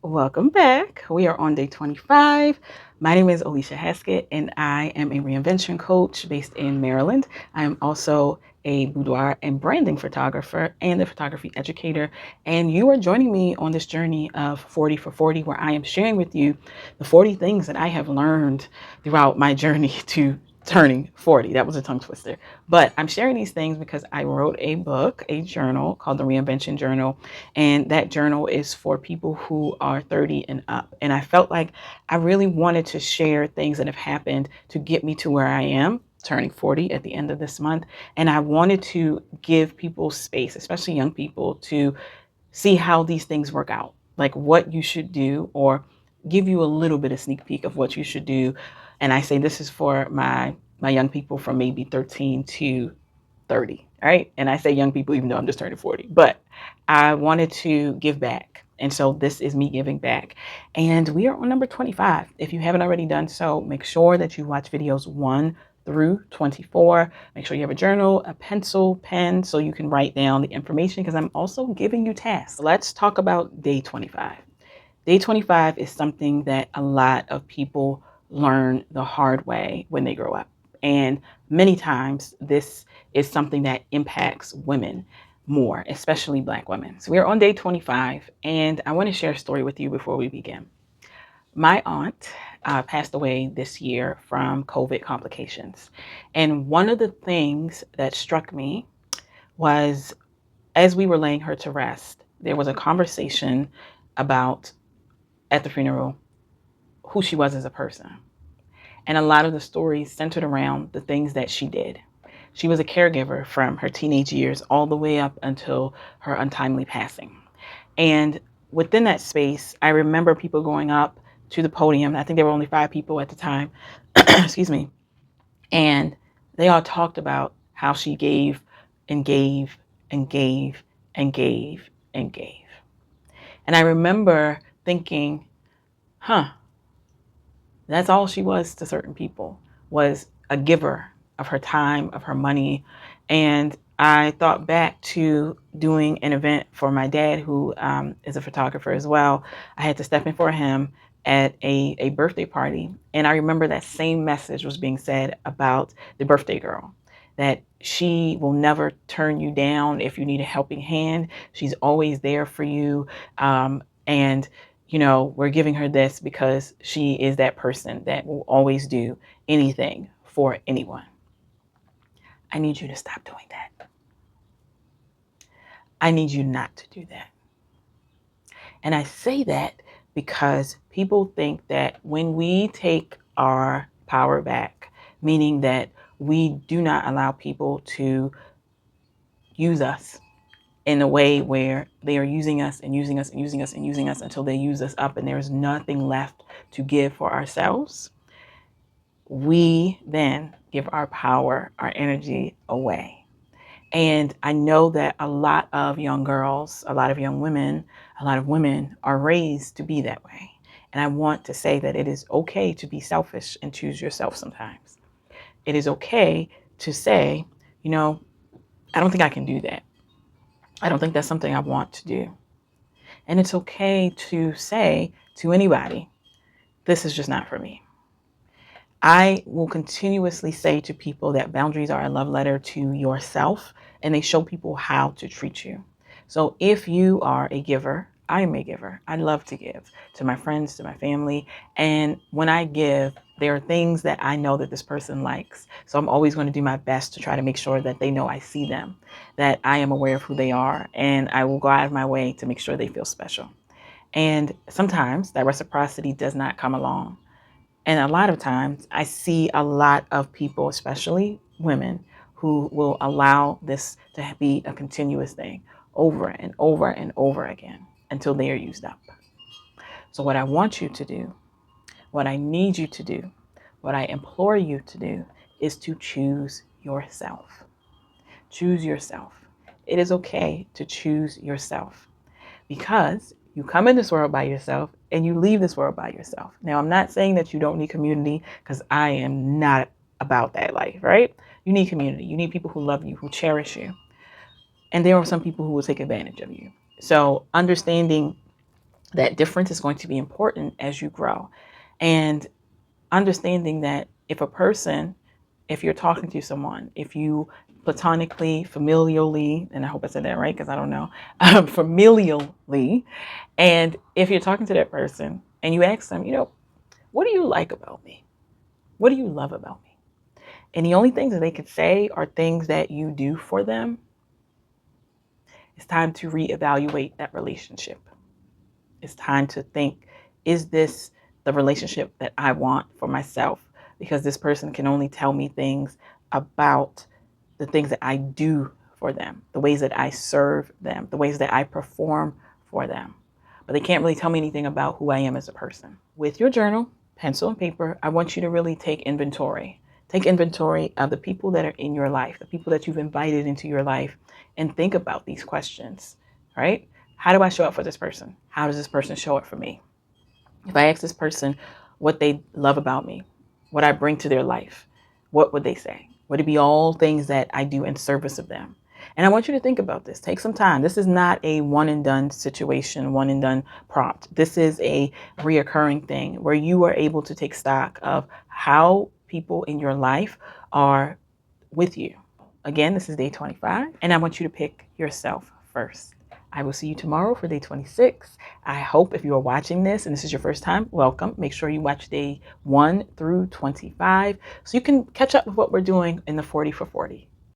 Welcome back. We are on day 25. My name is Alicia Haskett, and I am a reinvention coach based in Maryland. I am also a boudoir and branding photographer and a photography educator. And you are joining me on this journey of 40 for 40, where I am sharing with you the 40 things that I have learned throughout my journey to turning 40. That was a tongue twister. But I'm sharing these things because I wrote a book, a journal called the Reinvention Journal, and that journal is for people who are 30 and up. And I felt like I really wanted to share things that have happened to get me to where I am, turning 40 at the end of this month. And I wanted to give people space, especially young people, to see how these things work out, like what you should do, or give you a little bit of sneak peek of what you should do. And I say this is for my young people from maybe 13 to 30, right? And I say young people, even though I'm just turning 40, but I wanted to give back. And so this is me giving back. And we are on number 25. If you haven't already done so, make sure that you watch videos 1 through 24. Make sure you have a journal, a pencil, pen, so you can write down the information because I'm also giving you tasks. Let's talk about day 25. Day 25 is something that a lot of people learn the hard way when they grow up. And many times, this is something that impacts women more, especially Black women. So, we are on day 25, and I want to share a story with you before we begin. My aunt passed away this year from COVID complications. And one of the things that struck me was as we were laying her to rest, there was a conversation about at the funeral who she was as a person. And a lot of the stories centered around the things that she did. She was a caregiver from her teenage years all the way up until her untimely passing. And within that space, I remember people going up to the podium. I think there were only 5 people at the time. Excuse me. And they all talked about how she gave and gave and gave and gave and gave. And I remember thinking, huh, that's all she was to certain people, was a giver of her time, of her money. And I thought back to doing an event for my dad, who is a photographer as well. I had to step in for him at a birthday party. And I remember that same message was being said about the birthday girl, that she will never turn you down if you need a helping hand. She's always there for you. And we're giving her this because she is that person that will always do anything for anyone. I need you to stop doing that. I need you not to do that. And I say that because people think that when we take our power back, meaning that we do not allow people to use us in a way where they are using us and using us and using us and using us until they use us up and there is nothing left to give for ourselves, we then give our power, our energy away. And I know that a lot of young girls, a lot of young women, a lot of women are raised to be that way. And I want to say that it is okay to be selfish and choose yourself sometimes. It is okay to say, you know, I don't think I can do that. I don't think that's something I want to do. And it's okay to say to anybody, this is just not for me. I will continuously say to people that boundaries are a love letter to yourself and they show people how to treat you. So if you are a giver, I am a giver. I love to give to my friends, to my family. And when I give, there are things that I know that this person likes. So I'm always going to do my best to try to make sure that they know I see them, that I am aware of who they are, and I will go out of my way to make sure they feel special. And sometimes that reciprocity does not come along. And a lot of times I see a lot of people, especially women, who will allow this to be a continuous thing over and over and over again until they are used up. So, what I want you to do, what I need you to do, what I implore you to do is to choose yourself. Choose yourself. It is okay to choose yourself because you come in this world by yourself and you leave this world by yourself. Now, I'm not saying that you don't need community because I am not about that life, right? You need community. You need people who love you, who cherish you. And there are some people who will take advantage of you. So, understanding That difference is going to be important as you grow. And understanding that if you're talking to someone, if you platonically, familially, and I hope I said that right because I don't know, familially, and if you're talking to that person and you ask them, what do you like about me? What do you love about me? And the only things that they could say are things that you do for them. It's time to reevaluate that relationship. It's time to think, is this the relationship that I want for myself? Because this person can only tell me things about the things that I do for them, the ways that I serve them, the ways that I perform for them. But they can't really tell me anything about who I am as a person. With your journal, pencil and paper, I want you to really take inventory. Take inventory of the people that are in your life, the people that you've invited into your life, and think about these questions, right? How do I show up for this person? How does this person show up for me? If I ask this person what they love about me, what I bring to their life, what would they say? Would it be all things that I do in service of them? And I want you to think about this. Take some time. This is not a one and done situation, one and done prompt. This is a reoccurring thing where you are able to take stock of how people in your life are with you. Again, this is day 25, and I want you to pick yourself first. I will see you tomorrow for day 26. I hope if you are watching this and this is your first time, welcome. Make sure you watch day 1 through 25 so you can catch up with what we're doing in the 40 for 40.